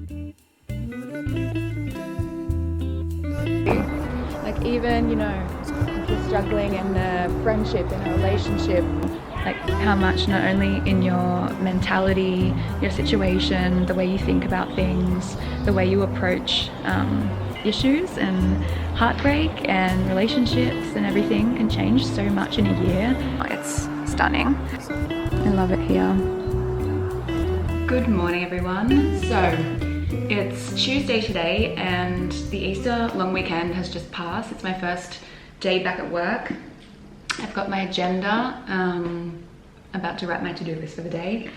Like even, you know, if you're struggling in a friendship, in a relationship, like how much not only in your mentality, your situation, the way you think about things, the way you approach issues and heartbreak and relationships and everything can change so much in a year. It's stunning. I love it here. Good morning, everyone. So it's Tuesday today and the Easter long weekend has just passed. It's my first day back at work. I've got my agenda, about to write my to-do list for the day,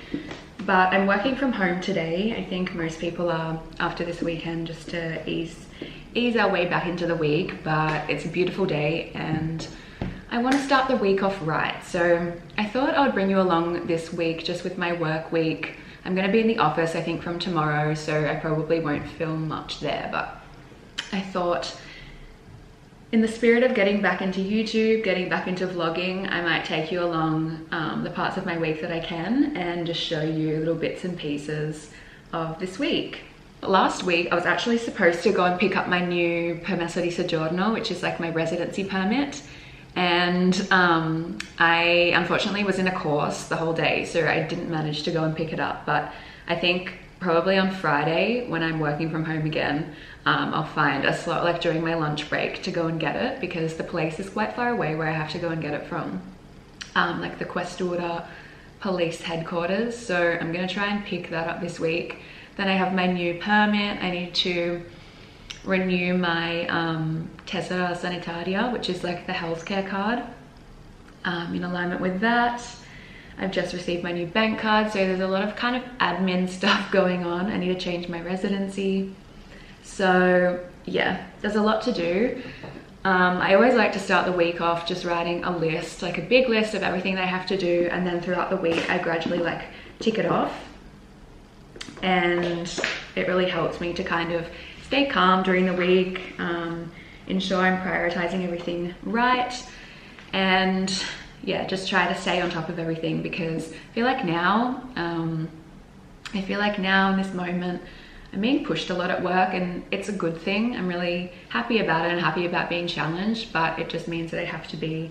but I'm working from home today. I think most people are after this weekend, just to ease our way back into the week, but it's a beautiful day and I want to start the week off right. So I thought I would bring you along this week just with my work week. I'm going to be in the office, I think, from tomorrow, so I probably won't film much there, but I thought in the spirit of getting back into YouTube, getting back into vlogging, I might take you along the parts of my week that I can and just show you little bits and pieces of this week. Last week, I was actually supposed to go and pick up my new permesso di soggiorno, which is like my residency permit. And I unfortunately was in a course the whole day, so I didn't manage to go and pick it up. But I think probably on Friday, when I'm working from home again, I'll find a slot like during my lunch break to go and get it, because the place is quite far away where I have to go and get it from, like the Questura police headquarters. So I'm gonna try and pick that up this week. Then I have my new permit. I need to renew my tessera sanitaria, which is like the healthcare card, in alignment with that. I've just received my new bank card, so there's a lot of kind of admin stuff going on. I need to change my residency. So yeah, there's a lot to do. I always like to start the week off just writing a list, like a big list of everything that I have to do, and then throughout the week I gradually like tick it off, and it really helps me to kind of stay calm during the week, ensure I'm prioritizing everything right, and yeah, just try to stay on top of everything, because I feel like now in this moment I'm being pushed a lot at work, and it's a good thing. I'm really happy about it and happy about being challenged, but it just means that I have to be,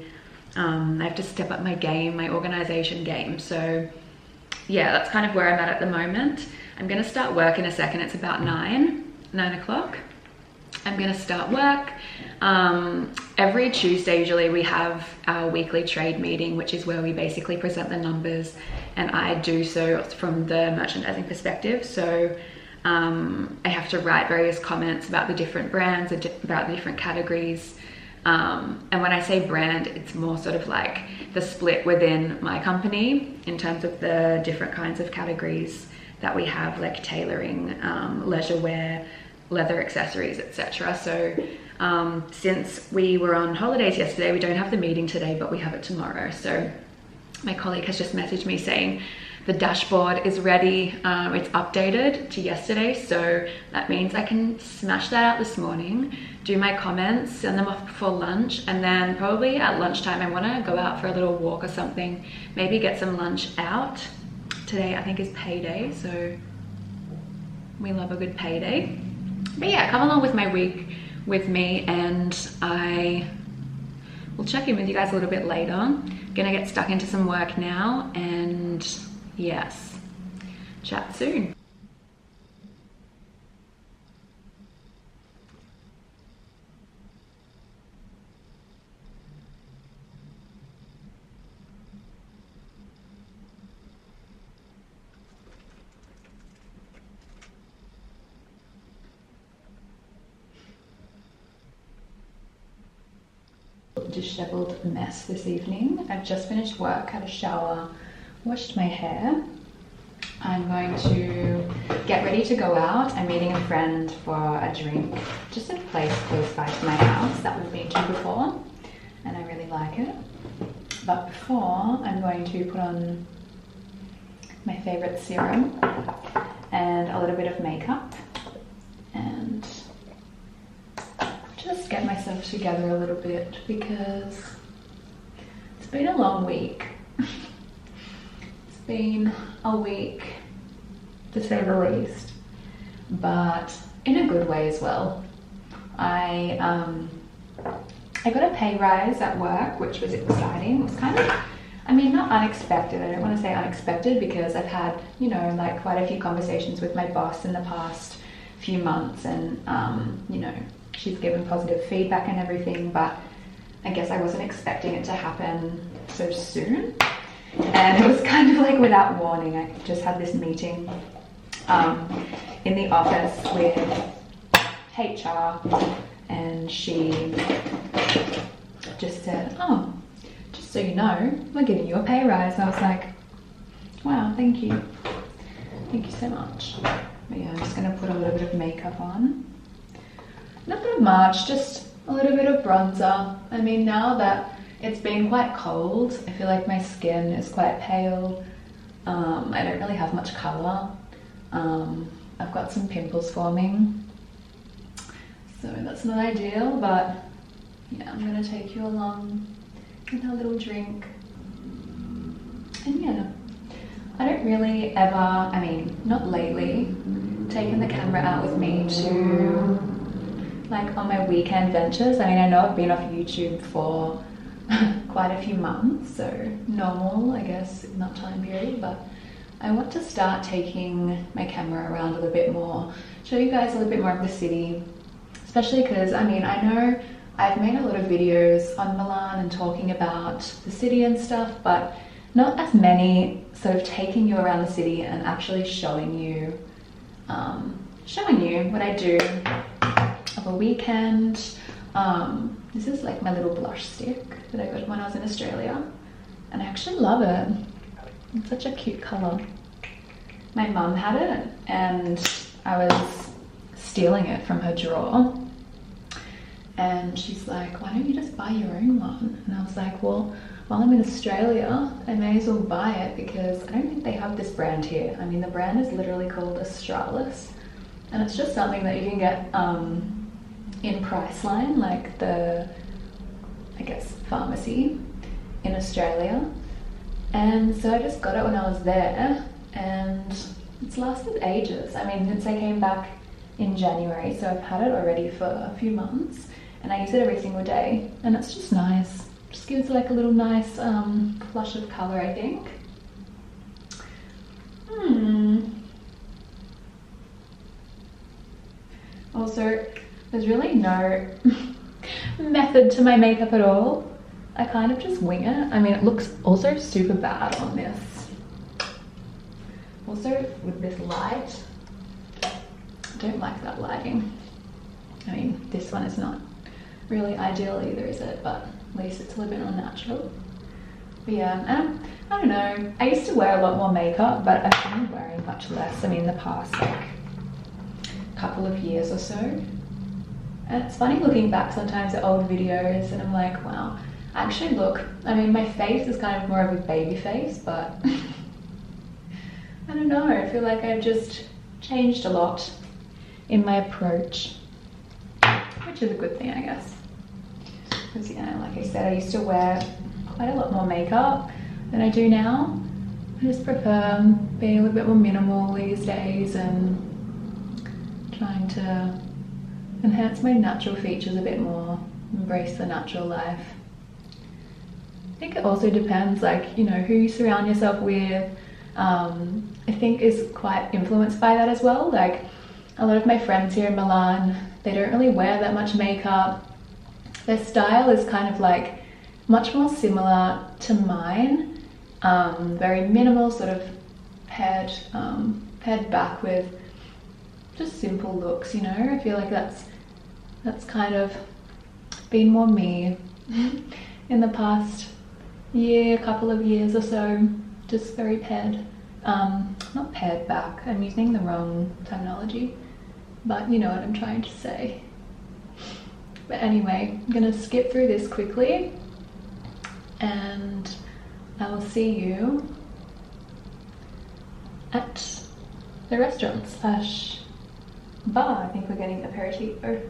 I have to step up my game, my organization game. So yeah, that's kind of where I'm at the moment. I'm gonna start work in a second. It's about 9 o'clock. I'm gonna start work. Every Tuesday usually we have our weekly trade meeting, which is where we basically present the numbers, and I do so from the merchandising perspective. So I have to write various comments about the different brands, about the different categories. And when I say brand, it's more sort of like the split within my company in terms of the different kinds of categories that we have, like tailoring, leisure wear, leather accessories, etc. So since we were on holidays yesterday, we don't have the meeting today, but we have it tomorrow. So my colleague has just messaged me saying the dashboard is ready. It's updated to yesterday, so that means I can smash that out this morning, do my comments, send them off before lunch, and then probably at lunchtime I want to go out for a little walk or something, maybe get some lunch out. Today I think is payday, so we love a good payday. But yeah, come along with my week with me, and I will check in with you guys a little bit later. I'm gonna get stuck into some work now, and yes, chat soon. Disheveled mess this evening. I've just finished work, had a shower, washed my hair. I'm going to get ready to go out. I'm meeting a friend for a drink, just at a place close by to my house that we've been to before, and I really like it. But before, I'm going to put on my favorite serum and a little bit of makeup and just get myself together a little bit, because it's been a long week. It's been a week, to say the least. but in a good way as well. I got a pay rise at work, which was exciting. It was kind of, I mean, not unexpected. I don't want to say unexpected because I've had, you know, like quite a few conversations with my boss in the past few months, and you know, she's given positive feedback and everything, but I guess I wasn't expecting it to happen so soon. And it was kind of like without warning. I just had this meeting in the office with HR, and she just said, oh, just so you know, we're giving you a pay rise. I was like, wow, thank you. Thank you so much. But yeah, I'm just gonna put a little bit of makeup on. Nothing much, just a little bit of bronzer. I mean, now that it's been quite cold, I feel like my skin is quite pale. I don't really have much color. I've got some pimples forming, so that's not ideal, but yeah, I'm gonna take you along with a little drink. And yeah, I don't really ever, I mean, not lately, taken the camera out with me to like on my weekend ventures. I mean, I know I've been off YouTube for quite a few months, so normal, I guess, in that time period, but I want to start taking my camera around a little bit more, show you guys a little bit more of the city, especially because, I mean, I know I've made a lot of videos on Milan and talking about the city and stuff, but not as many sort of taking you around the city and actually showing you what I do of a weekend. This is like my little blush stick that I got when I was in Australia, and I actually love it. It's such a cute color. My mum had it and I was stealing it from her drawer, and she's like, why don't you just buy your own one? And I was like, well, while I'm in Australia, I may as well buy it because I don't think they have this brand here. I mean, the brand is literally called Australis, and it's just something that you can get in Priceline, like the, I guess, pharmacy in Australia. And so I just got it when I was there, and it's lasted ages. I mean, since I came back in January, so I've had it already for a few months, and I use it every single day, and it's just nice. Just gives like a little nice flush of color, I think. Also, there's really no method to my makeup at all. I kind of just wing it. I mean, it looks also super bad on this. Also, with this light, I don't like that lighting. I mean, this one is not really ideal either, is it? But at least it's a little bit more natural. But yeah, I don't know. I used to wear a lot more makeup, but I've been wearing much less. I mean, the past like couple of years or so. And it's funny looking back sometimes at old videos, and I'm like, wow, I actually look, I mean, my face is kind of more of a baby face, but I don't know, I feel like I've just changed a lot in my approach, which is a good thing, I guess. Because, yeah, like I said, I used to wear quite a lot more makeup than I do now. I just prefer being a little bit more minimal these days and trying to enhance my natural features a bit more, embrace the natural life. I think it also depends, like, you know, who you surround yourself with, I think is quite influenced by that as well. Like, a lot of my friends here in Milan, they don't really wear that much makeup. Their style is kind of like much more similar to mine, very minimal, sort of pared back with just simple looks, you know. I feel like that's kind of been more me in the past year, couple of years or so. Just very pared, not pared back, I'm using the wrong terminology, but you know what I'm trying to say. But anyway, I'm gonna skip through this quickly and I will see you at the restaurant slash bar. I think we're getting aperitivo.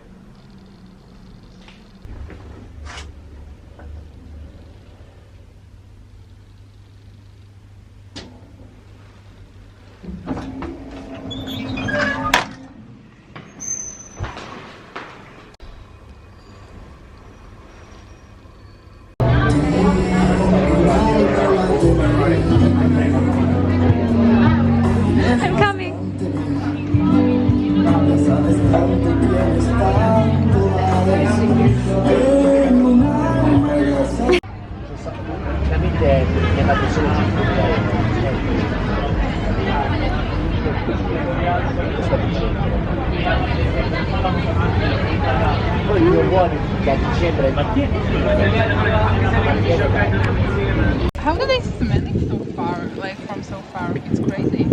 How do they smell it so far, like from so far? It's crazy.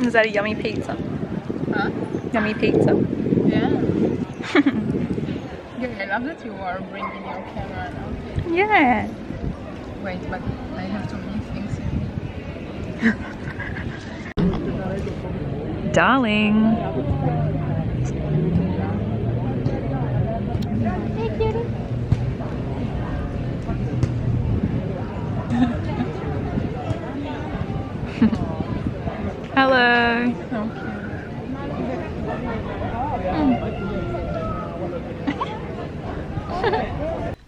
Is that a yummy pizza? Huh? Yummy pizza. Yeah. Yeah, I love that you are bringing your camera now. Yeah. Wait, but I have so many things here. Darling. Hello. So cute.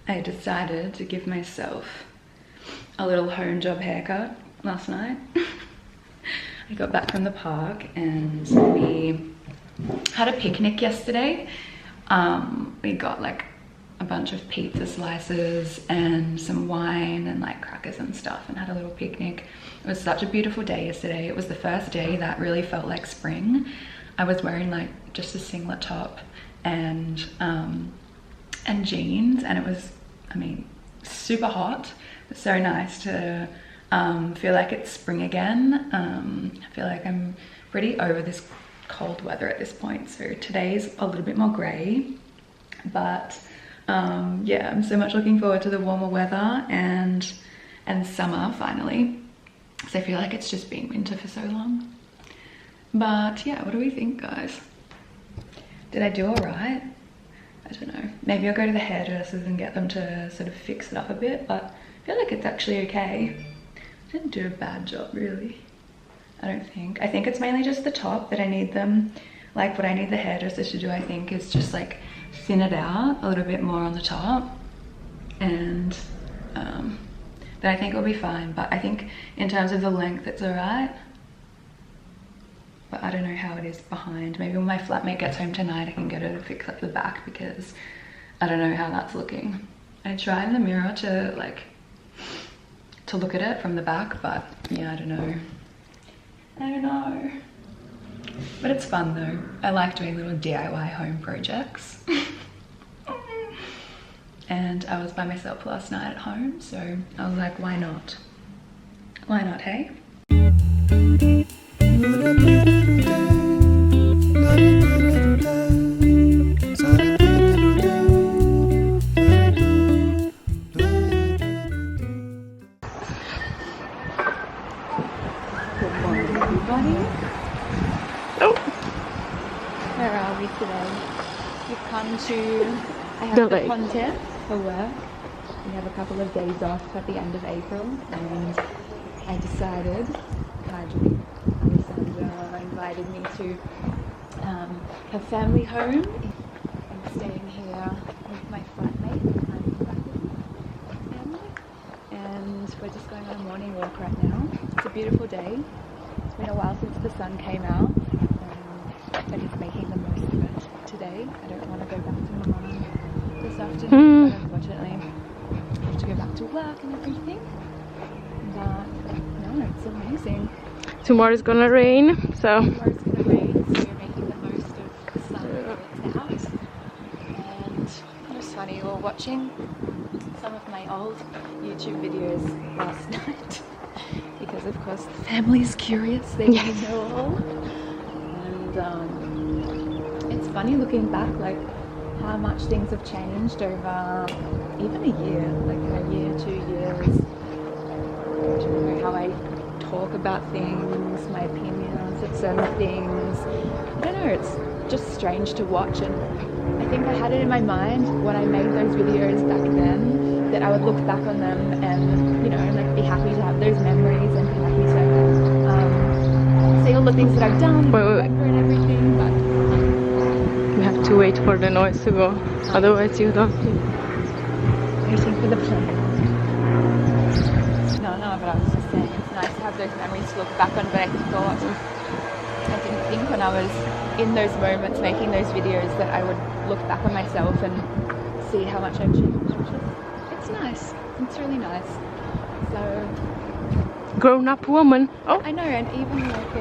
I decided to give myself a little home job haircut last night. I got back from the park and we had a picnic yesterday. We got like a bunch of pizza slices and some wine and like crackers and stuff and had a little picnic. It was such a beautiful day yesterday. It was the first day that really felt like spring. I was wearing like just a singlet top and jeans, and it was, I mean, super hot. It was so nice to feel like it's spring again. I feel like I'm pretty over this cold weather at this point, so today's a little bit more grey, but yeah, I'm so much looking forward to the warmer weather and summer finally, because I feel like it's just been winter for so long. But yeah, what do we think, guys? Did I do all right? I don't know. Maybe I'll go to the hairdressers and get them to sort of fix it up a bit, but I feel like it's actually okay. I didn't do a bad job, really. I don't think. I think it's mainly just the top that I need them, like what I need the hairdressers to do, I think, is just like thin it out a little bit more on the top, and then I think it'll be fine. But I think in terms of the length, it's all right. But I don't know how it is behind. Maybe when my flatmate gets home tonight, I can get her to fix up the back, because I don't know how that's looking. I try in the mirror to look at it from the back, but yeah, I don't know. I don't know. But it's fun though. I like doing little DIY home projects. And I was by myself last night at home, so I was like, why not? Why not, hey? Where are we today? We've come to, I have the content for work. We have a couple of days off at the end of April, and I decided, Kaija, Alexandra invited me to her family home. I'm staying here with my flatmate, and we're just going on a morning walk right now. It's a beautiful day. It's been a while since the sun came out, and I'm just making the most of it today. I don't want to go back to Milan this afternoon, but unfortunately I have to go back to work and everything. But no, it's amazing. Tomorrow's gonna rain, so Tomorrow's gonna rain, so we're making the most of the sun while it's out. And it was funny, we were watching some of my old YouTube videos last night. Because of course the family's curious, they want to know all. And it's funny looking back, like how much things have changed over even a year, like in a year, 2 years. I don't know how I talk about things, my opinions of certain things. I don't know, it's just strange to watch, and I think I had it in my mind when I made those videos back then that I would look back on them and, you know, like be happy to have those memories and be happy to see all the things that I've done and remember and everything, but we have to wait for the noise to go, otherwise you don't. Waiting for the plane. No, but I was just saying it's nice to have those memories to look back on, but I thought I didn't think when I was in those moments making those videos that I would look back on myself and see how much I've changed. It's nice. It's really nice. So Grown-up woman. Oh, I know, and even like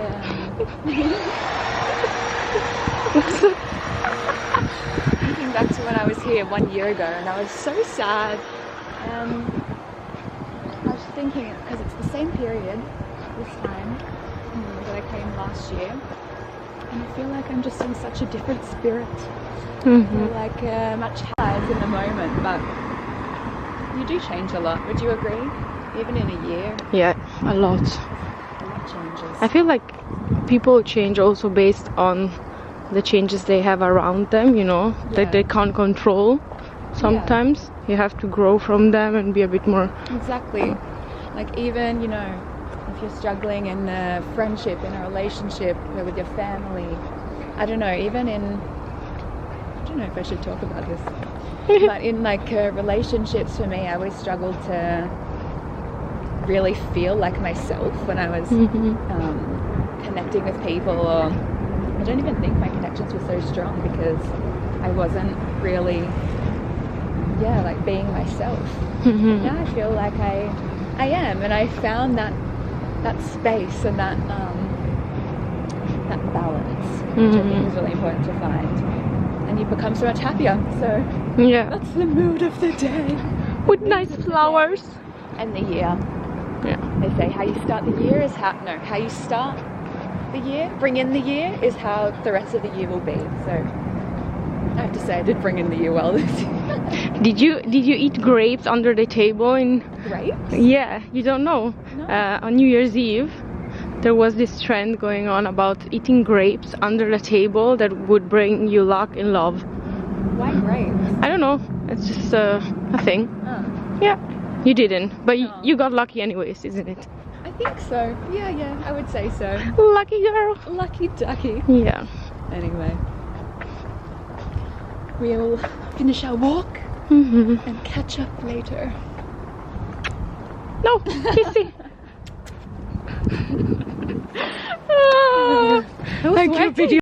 thinking back to when I was here 1 year ago, and I was so sad. I was thinking, because it's the same period this time that I came last year, and I feel like I'm just in such a different spirit. I feel like much highs in the moment, but you do change a lot. Would you agree? Even in a year, yeah, a lot. a lot changes. I feel like people change also based on the changes they have around them, you know, that they can't control. Sometimes you have to grow from them and be a bit more. Exactly. Like even, you know, if you're struggling in a friendship, in a relationship with your family, I don't know, even in, I don't know if I should talk about this, but in like relationships for me, I always struggled to really feel like myself when I was connecting with people, or I don't even think my connections were so strong because I wasn't really, like being myself. Now I feel like I am, and I found that space and that balance, which I think is really important to find, and you become so much happier. So Yeah, that's the mood of the day. with nice flowers. And the year. Yeah. They say how you start the year is how you start the year, bring in the year, is how the rest of the year will be. So I have to say I did bring in the year well this year. Did you eat grapes under the table in? Grapes? Yeah, you don't know. No. On New Year's Eve, there was this trend going on about eating grapes under the table that would bring you luck in love. Why grapes? I don't know. It's just a thing. Oh, Yeah, you didn't, but No. you got lucky anyways, isn't it? I think so. Yeah, I would say so. Lucky girl. Lucky ducky. Yeah. Anyway, we'll finish our walk and catch up later. No, kissy. Thank you, video.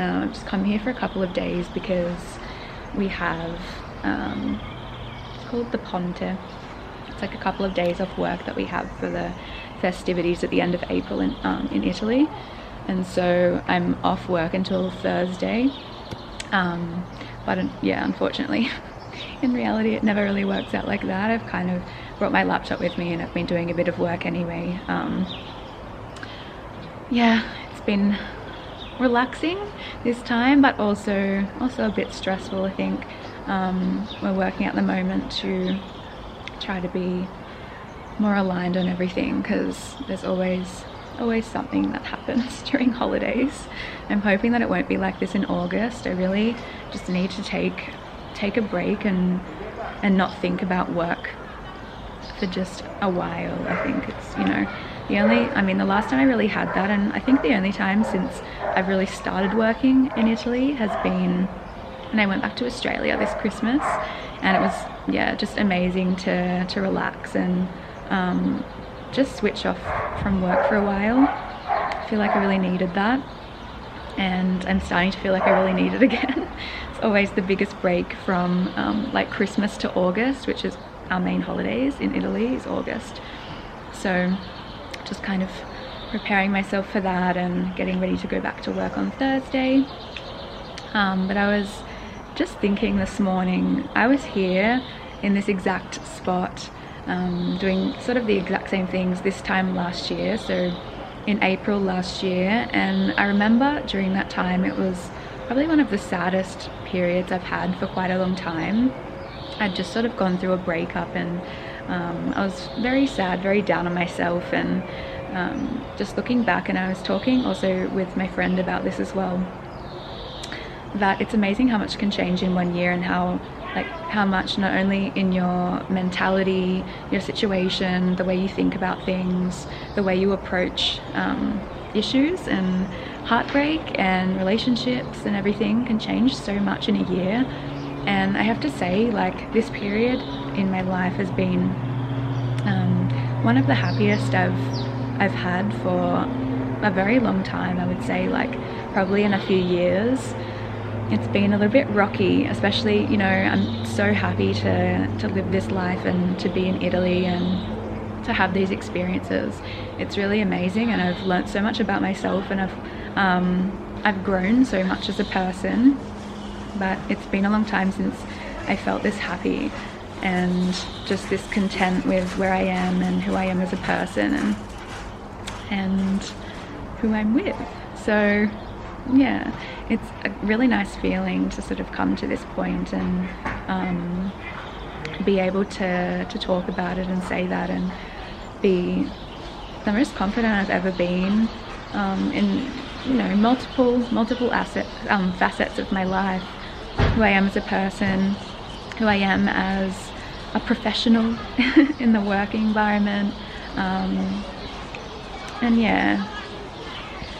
I've just come here for a couple of days because we have it's called the Ponte. It's like a couple of days off work that we have for the festivities at the end of April in Italy, and so I'm off work until Thursday. But yeah, unfortunately, in reality, it never really works out like that. I've kind of brought my laptop with me and I've been doing a bit of work anyway. Yeah, it's been relaxing this time, but also a bit stressful. I think we're working at the moment to try to be more aligned on everything, because there's always something that happens during holidays. I'm hoping that it won't be like this in August. I really just need to take a break and not think about work for just a while. I think it's, you know, the last time I really had that, and I think the only time since I've really started working in Italy has been when I went back to Australia this Christmas, and it was, yeah, just amazing to relax and just switch off from work for a while. I feel like I really needed that, and I'm starting to feel like I really need it again. It's always the biggest break from like Christmas to August, which is our main holidays in Italy, is August. So just kind of preparing myself for that and getting ready to go back to work on Thursday. But I was just thinking this morning, I was here in this exact spot doing sort of the exact same things this time last year, so in April last year, and I remember during that time it was probably one of the saddest periods I've had for quite a long time. I'd just sort of gone through a breakup, and I was very sad, very down on myself, and just looking back, and I was talking also with my friend about this as well, that it's amazing how much can change in 1 year, and how much not only in your mentality, your situation, the way you think about things, the way you approach issues and heartbreak and relationships and everything can change so much in a year. And I have to say, like, this period in my life has been one of the happiest I've had for a very long time. I would say, like, probably in a few years. It's been a little bit rocky, especially, you know, I'm so happy to live this life and to be in Italy and to have these experiences. It's really amazing, and I've learnt so much about myself, and I've grown so much as a person. But it's been a long time since I felt this happy and just this content with where I am and who I am as a person and who I'm with. So yeah, it's a really nice feeling to sort of come to this point and be able to talk about it and say that and be the most confident I've ever been in, you know, multiple facets of my life. Who I am as a person, who I am as a professional in the work environment, and yeah,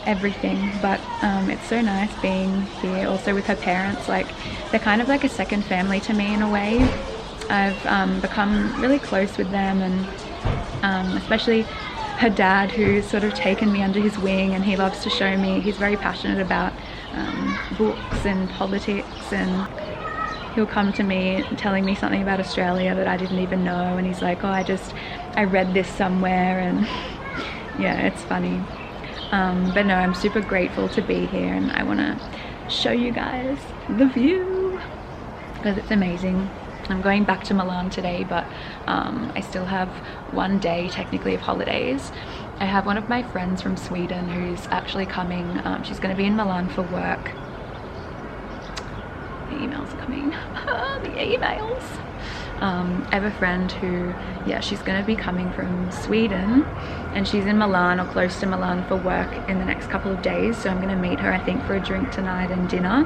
everything. But it's so nice being here also with her parents. Like, they're kind of like a second family to me in a way. I've become really close with them, and especially her dad, who's sort of taken me under his wing, and he loves to show me, he's very passionate about books and politics, and he'll come to me telling me something about Australia that I didn't even know, and he's like, oh, I read this somewhere, and yeah, it's funny. But no, I'm super grateful to be here, and I want to show you guys the view because it's amazing. I'm going back to Milan today, but I still have one day technically of holidays. I have one of my friends from Sweden who's actually coming. She's going to be in Milan for work. The emails are coming. The emails. I have a friend who, yeah, she's going to be coming from Sweden, and she's in Milan or close to Milan for work in the next couple of days. So I'm going to meet her, I think, for a drink tonight and dinner.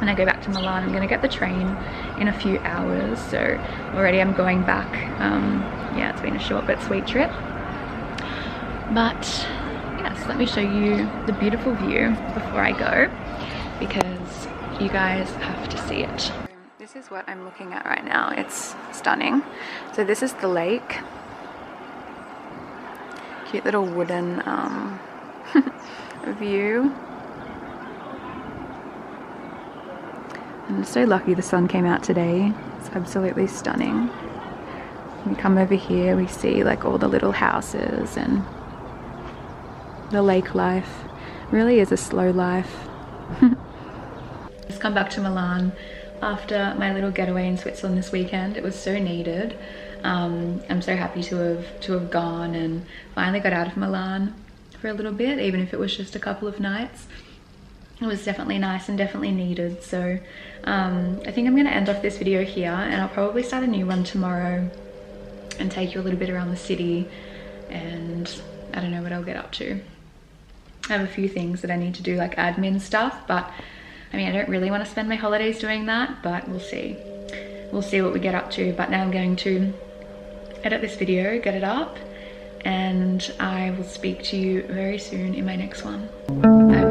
And I go back to Milan. I'm going to get the train in a few hours. So already I'm going back. Yeah, it's been a short but sweet trip. But yes, let me show you the beautiful view before I go, because you guys have to see it. This is what I'm looking at right now. It's stunning. So this is the lake. Cute little wooden view. I'm so lucky the sun came out today. It's absolutely stunning. We come over here, we see like all the little houses, and the lake life really is a slow life. Just come back to Milan after my little getaway in Switzerland this weekend. It was so needed. I'm so happy to have gone and finally got out of Milan for a little bit, even if it was just a couple of nights. It was definitely nice and definitely needed. So I think I'm going to end off this video here, and I'll probably start a new one tomorrow and take you a little bit around the city, and I don't know what I'll get up to. I have a few things that I need to do, like admin stuff, but I mean, I don't really want to spend my holidays doing that, but we'll see. We'll see what we get up to. But now I'm going to edit this video, get it up, and I will speak to you very soon in my next one. Bye.